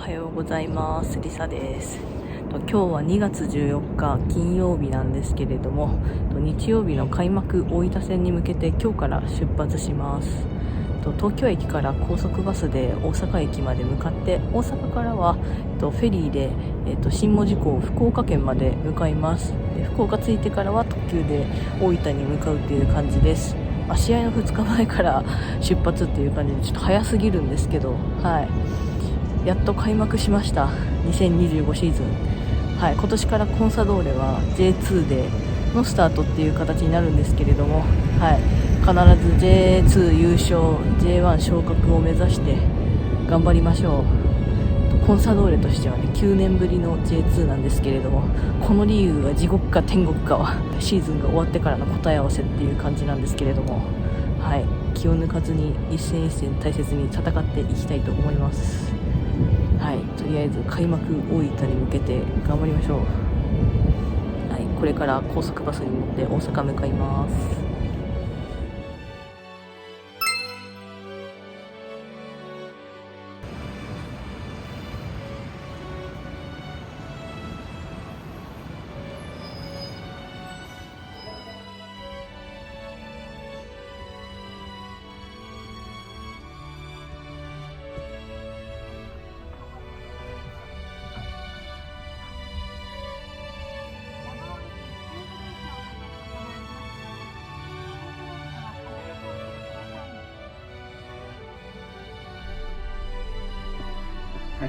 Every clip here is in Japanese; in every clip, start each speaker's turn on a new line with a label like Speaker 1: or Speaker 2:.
Speaker 1: はようございます。りさです。今日は2月14日金曜日なんですけれども、日曜日の開幕大分戦に向けて今日から出発します。東京駅から高速バスで大阪駅まで向かって、大阪からはフェリーで、新門司港福岡県まで向かいます。で、福岡着いてからは特急で大分に向かうという感じです。試合の2日前から出発っていう感じでちょっと早すぎるんですけど、やっと開幕しました。2025シーズン。今年からコンサドーレは J2 でのスタートっていう形になるんですけれども、必ず J2 優勝、J1 昇格を目指して頑張りましょう。コンサドーレとしてはね、9年ぶりの J2 なんですけれども、このリーグが地獄か天国かはシーズンが終わってからの答え合わせっていう感じなんですけれども、気を抜かずに一戦一戦大切に戦っていきたいと思います。とりあえず開幕大分に向けて頑張りましょう。これから高速バスに乗って大阪向かいます。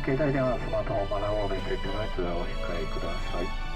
Speaker 2: 携帯電話、スマートフォン、マナーモードに設定のやつはお控えください。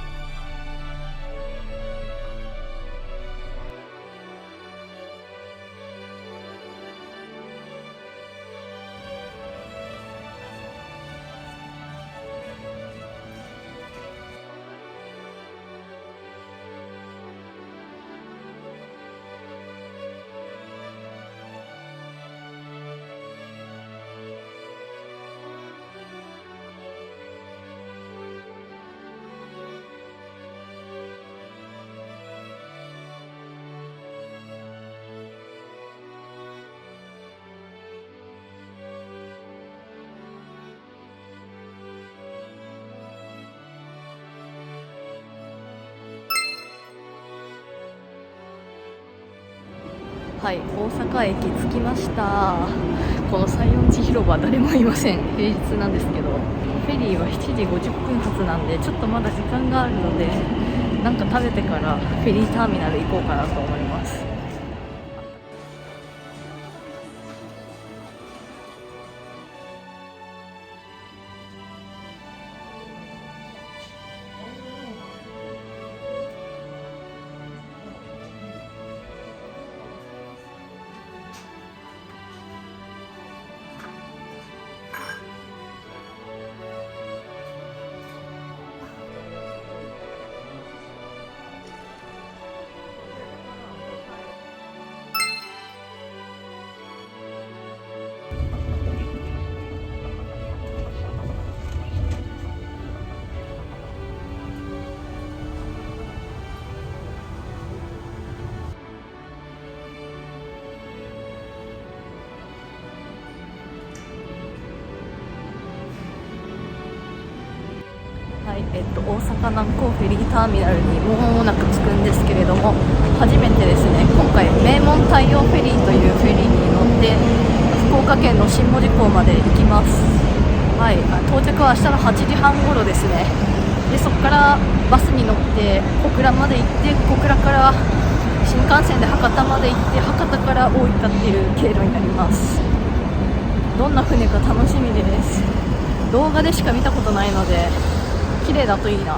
Speaker 1: 大阪駅着きました。この西園寺広場誰もいません。平日なんですけど、フェリーは7時50分発なんでちょっとまだ時間があるので、なんか食べてからフェリーターミナル行こうかなと思います。大阪南港フェリーターミナルにもう間もなく着くんですけれども、初めてですね、今回名門太陽フェリーというフェリーに乗って福岡県の新門司港まで行きます。到着は明日の8時半頃ですね。で、そこからバスに乗って小倉まで行って、小倉から新幹線で博多まで行って、博多から大分っていう経路になります。どんな船か楽しみです。動画でしか見たことないので綺麗だといいな。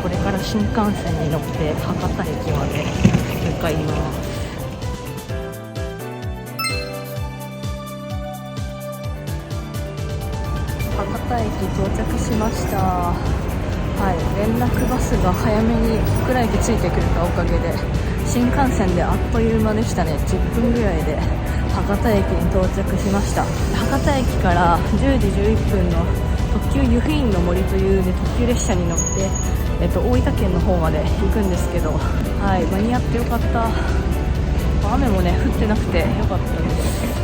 Speaker 1: これから新幹線に乗って博多駅まで向かいます。博多駅到着しました。連絡バスが早めに福良駅ついてくれたおかげで新幹線であっという間でしたね。10分ぐらいで博多駅に到着しました。博多駅から10時11分の特急湯布院の森という、特急列車に乗って、大分県の方まで行くんですけど、間に合ってよかった。雨もね降ってなくてよかったです。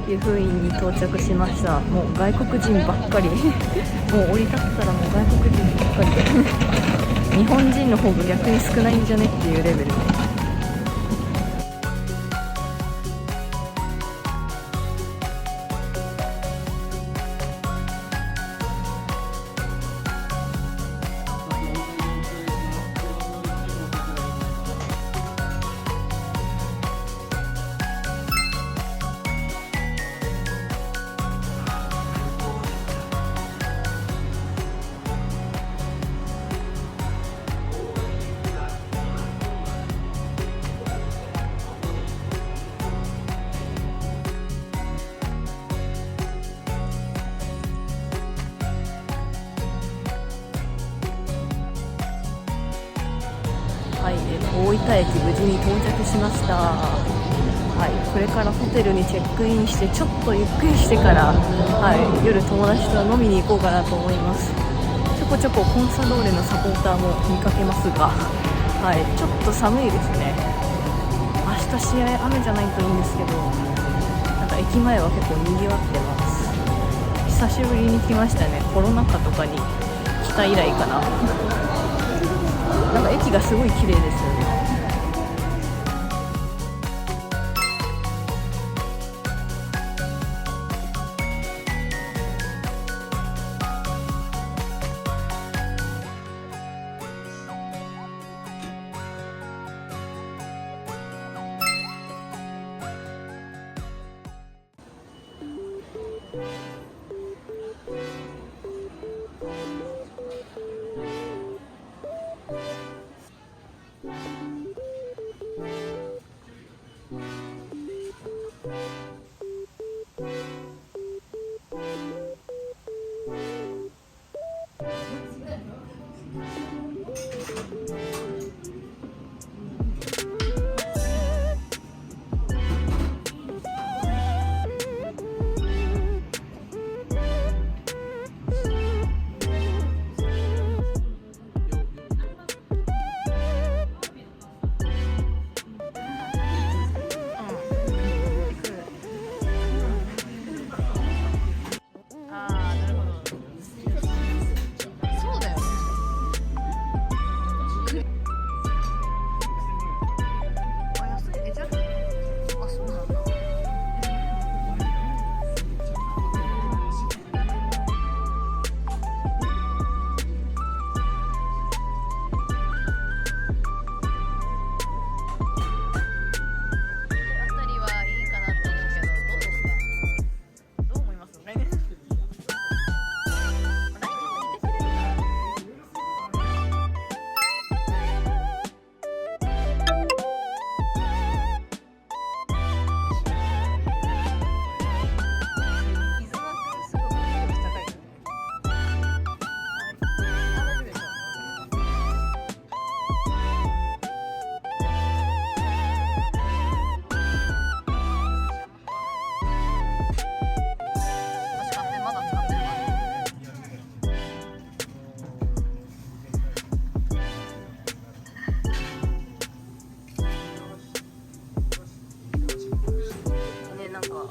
Speaker 1: 湯布院に到着しました。もう外国人ばっかりもう降り立ったらもう外国人ばっかりで日本人の方が逆に少ないんじゃねっていうレベルで、大分駅無事に到着しました。これからホテルにチェックインしてちょっとゆっくりしてから、夜友達と飲みに行こうかなと思います。ちょこちょこコンサドーレのサポーターも見かけますが、ちょっと寒いですね。明日試合雨じゃないといいんですけど、なんか駅前は結構賑わってます。久しぶりに来ましたね。コロナ禍とかに来た以来かな。なんか駅がすごい綺麗ですよね。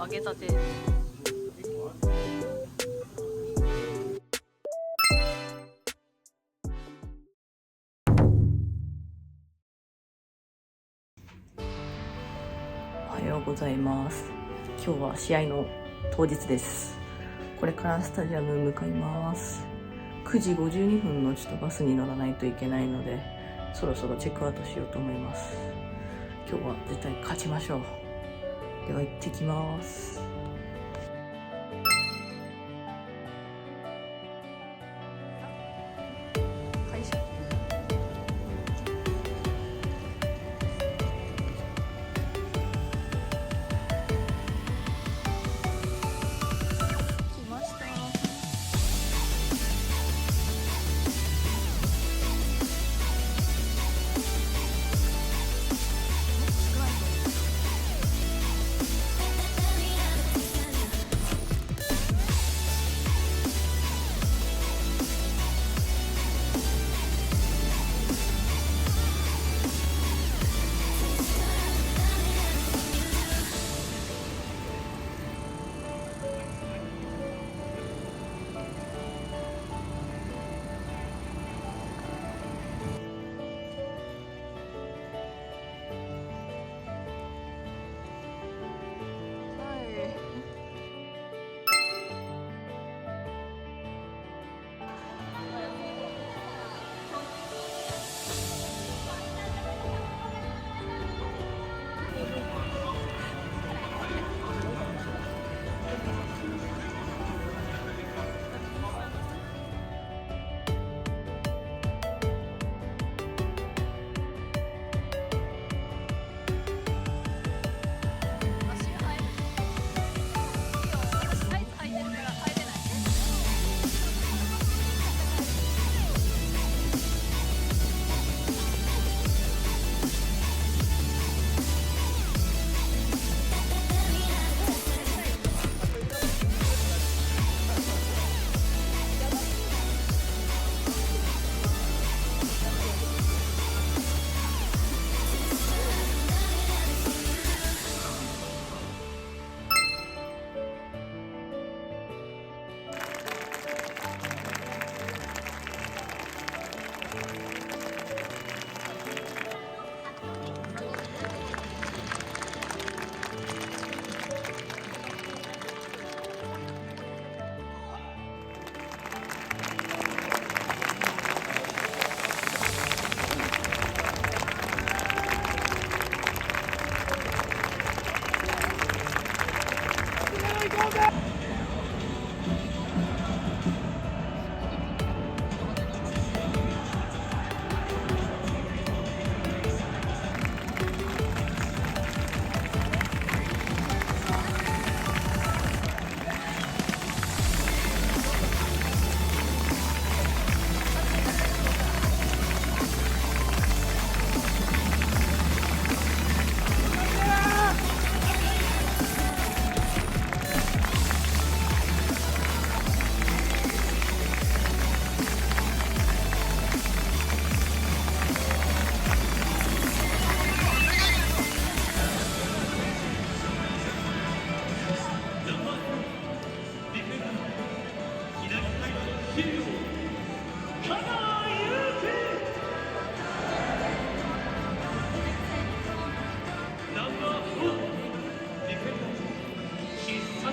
Speaker 1: 揚げたて。おはようございます。今日は試合の当日です。これからスタジアム向かいます。9時52分のちょっとバスに乗らないといけないので、そろそろチェックアウトしようと思います。今日は絶対勝ちましょう。では行ってきます。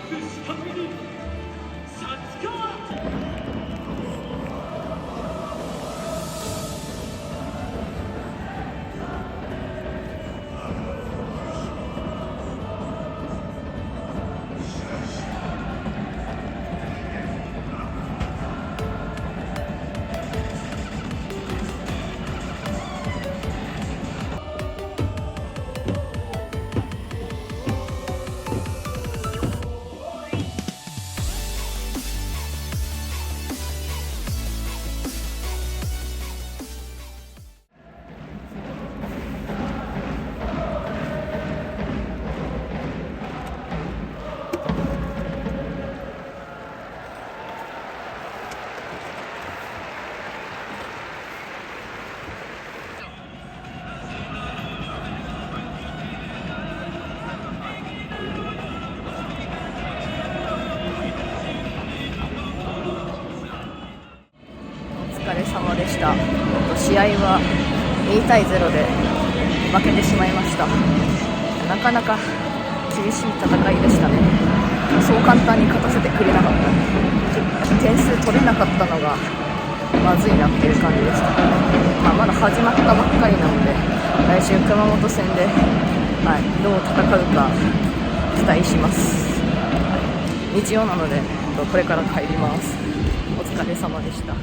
Speaker 1: お疲れ様でした。試合は2対0で負けてしまいました。なかなか厳しい戦いでしたね。そう簡単に勝たせてくれなかった。点数取れなかったのがまずいなっていう感じでした。まだ始まったばっかりなので、来週熊本戦で、どう戦うか期待します。日曜なのでこれから帰ります。お疲れ様でした。